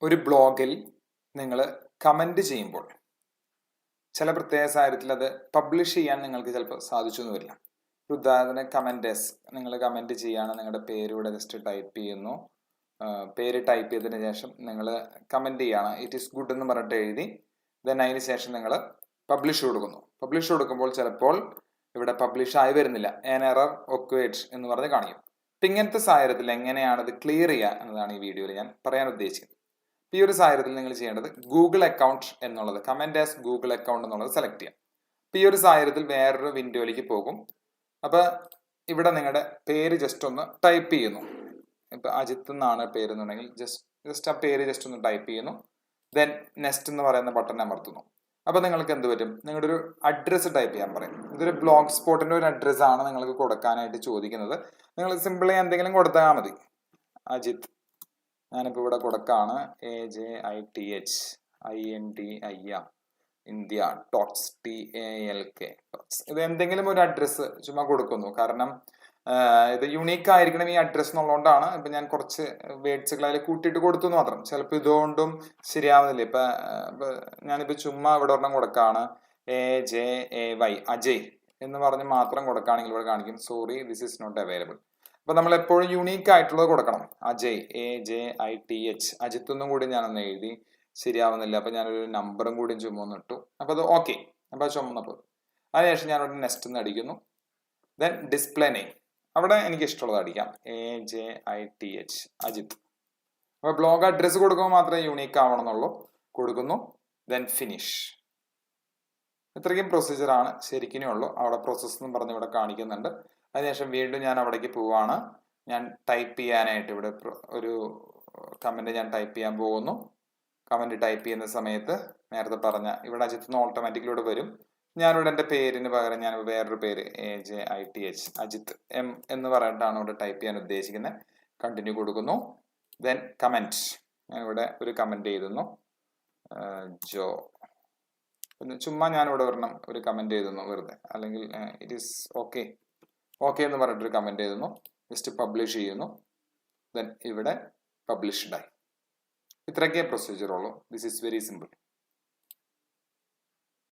ഒരു ബ്ലോഗിൽ നിങ്ങൾ കമൻറ്റ് ചെയ്യുമ്പോൾ ചില പ്രത്യേക സാഹചര്യത്തിൽ അത് പബ്ലിഷ് ചെയ്യാൻ നിങ്ങൾക്ക് ചിലപ്പോൾ സാധിച്ചു എന്ന് വരില്ല. ഉദാഹരണത്തിന് കമൻറ്റേഴ്സ്, നിങ്ങൾ കമൻറ്റ് ചെയ്യുകയാണ്, നിങ്ങളുടെ പേര് ഇവിടെ ജസ്റ്റ് ടൈപ്പ് ചെയ്യുന്നു. പേര് ടൈപ്പ് ചെയ്തതിന് ശേഷം നിങ്ങൾ കമൻറ്റ് ചെയ്യുകയാണ്, ഇറ്റ് ഈസ് ഗുഡ് എന്ന് പറഞ്ഞിട്ട് എഴുതി. ദെൻ അതിന് ശേഷം നിങ്ങൾ പബ്ലിഷ് കൊടുക്കുന്നു. പബ്ലിഷ് കൊടുക്കുമ്പോൾ ചിലപ്പോൾ ഇവിടെ പബ്ലിഷ് ആയി വരുന്നില്ല, ആൻ എറർ ഒക്വേറ്റ് എന്ന് പറഞ്ഞ് കാണിക്കും. അപ്പം ഇങ്ങനത്തെ സാഹചര്യത്തിൽ എങ്ങനെയാണ് ഇത് ക്ലിയർ ചെയ്യുക എന്നതാണ് ഈ വീഡിയോയിൽ ഞാൻ പറയാൻ ഉദ്ദേശിക്കുന്നത്. ഈ ഒരു സാഹചര്യത്തിൽ നിങ്ങൾ ചെയ്യേണ്ടത് ഗൂഗിൾ അക്കൗണ്ട് എന്നുള്ളത്, കമന്റ് ആസ് ഗൂഗിൾ അക്കൗണ്ട് എന്നുള്ളത് സെലക്ട് ചെയ്യാം. അപ്പം ഈ ഒരു സാഹചര്യത്തിൽ വേറൊരു വിൻഡോയിലേക്ക് പോകും. അപ്പോൾ ഇവിടെ നിങ്ങളുടെ പേര് ജസ്റ്റ് ഒന്ന് ടൈപ്പ് ചെയ്യുന്നു. ഇപ്പം അജിത്ത് എന്നാണ് പേര് എന്നുണ്ടെങ്കിൽ ജസ്റ്റ് ആ പേര് ജസ്റ്റ് ഒന്ന് ടൈപ്പ് ചെയ്യുന്നു. ദെൻ നെക്സ്റ്റ് എന്ന് പറയുന്ന ബട്ടൺ അമർത്തുന്നു. അപ്പോൾ നിങ്ങൾക്ക് എന്ത് പറ്റും, നിങ്ങളുടെ ഒരു അഡ്രസ്സ് ടൈപ്പ് ചെയ്യാൻ പറയും. ഇതൊരു ബ്ലോഗ് സ്പോട്ടിന്റെ ഒരു അഡ്രസ്സ് ആണ് നിങ്ങൾക്ക് കൊടുക്കാനായിട്ട് ചോദിക്കുന്നത്. നിങ്ങൾ സിമ്പിളി എന്തെങ്കിലും കൊടുത്താൽ മതി. അജിത്ത്, ഞാനിപ്പോൾ ഇവിടെ കൊടുക്കാണ് AJITHINDIA ഇന്ത്യ ടോക്സ് TALK. ഇത് എന്തെങ്കിലും ഒരു അഡ്രസ്സ് ചുമ്മാ കൊടുക്കുന്നു. കാരണം ഇത് യുണീക്ക് ആയിരിക്കണം ഈ അഡ്രസ്സ് എന്നുള്ളതുകൊണ്ടാണ് ഇപ്പം ഞാൻ കുറച്ച് വേർഡ്സുകൾ അതിൽ കൂട്ടിയിട്ട് കൊടുത്തു എന്ന് മാത്രം. ചിലപ്പോൾ ഇതുകൊണ്ടും ശരിയാവുന്നില്ല. ഞാനിപ്പോൾ ചുമ്മാ ഇവിടെ ഒരെണ്ണം കൊടുക്കാണ് AJAY അജയ് എന്ന് പറഞ്ഞ് മാത്രം കൊടുക്കുകയാണെങ്കിൽ ഇവിടെ കാണിക്കും sorry this is not available. അപ്പൊ നമ്മൾ എപ്പോഴും യുണീക്ക് ആയിട്ടുള്ളത് കൊടുക്കണം. അജയ് AJITH അജിത്ത് ഒന്നും കൂടി ഞാനൊന്ന് എഴുതി, ശരിയാവുന്നില്ല. അപ്പൊ ഞാനൊരു നമ്പറും കൂടി ചുമന്നിട്ടു. അപ്പൊ അത് ഓക്കെ. അപ്പൊ ചുമന്നപ്പോൾ അതിനുശേഷം ഞാനിവിടെ നെക്സ്റ്റ് എന്ന് അടിക്കുന്നു. ദെൻ ഡിസ്പ്ലേ നെയിം, അവിടെ എനിക്ക് ഇഷ്ടമുള്ളത് അടിക്കാം, AJITH അജിത്ത്. അപ്പൊ ബ്ലോഗ് അഡ്രസ്സ് കൊടുക്കുമ്പോൾ മാത്രമേ യുണീക്ക് ആവണമെന്നുള്ളൂ. കൊടുക്കുന്നു. Then finish. ഇത്രയ്ക്കും പ്രൊസീജിയറാണ് ശരിക്കും ഉള്ളൂ. അവിടെ പ്രോസസ്സ് എന്ന് പറഞ്ഞ് ഇവിടെ കാണിക്കുന്നുണ്ട്. അതിനുശേഷം വീണ്ടും ഞാൻ അവിടേക്ക് പോവാണ്. ഞാൻ ടൈപ്പ് ചെയ്യാനായിട്ട് ഇവിടെ ഒരു കമന്റ് ഞാൻ ടൈപ്പ് ചെയ്യാൻ പോകുന്നു. കമന്റ് ടൈപ്പ് ചെയ്യുന്ന സമയത്ത് നേരത്തെ പറഞ്ഞ ഇവിടെ അജിത്ത് ഓട്ടോമാറ്റിക്കലൂടെ വരും. ഞാനിവിടെ എൻ്റെ പേരിന് പകരം ഞാൻ വേറൊരു പേര് AJITH അജിത്ത് M എന്ന് പറഞ്ഞിട്ടാണ് ഇവിടെ ടൈപ്പ് ചെയ്യാൻ ഉദ്ദേശിക്കുന്നത്. കണ്ടിന്യൂ കൊടുക്കുന്നു. ദെൻ കമന്റ്, ഞാനിവിടെ ഒരു കമന്റ് എഴുതുന്നു, ജോ. ചുമ്മാ ഞാനിവിടെ ഒരെണ്ണം ഒരു കമന്റ് എഴുതുന്നു വെറുതെ, അല്ലെങ്കിൽ ഇറ്റ് ഈസ് ഓക്കെ എന്ന് പറഞ്ഞിട്ടൊരു കമന്റ് എഴുതുന്നു. ജസ്റ്റ് പബ്ലിഷ് ചെയ്യുന്നു. ദെൻ ഇവിടെ പബ്ലിഷ്ഡ് ആയി. ഇത്രയൊക്കെ പ്രൊസീജിയർ ഉള്ളൂ. This is very simple.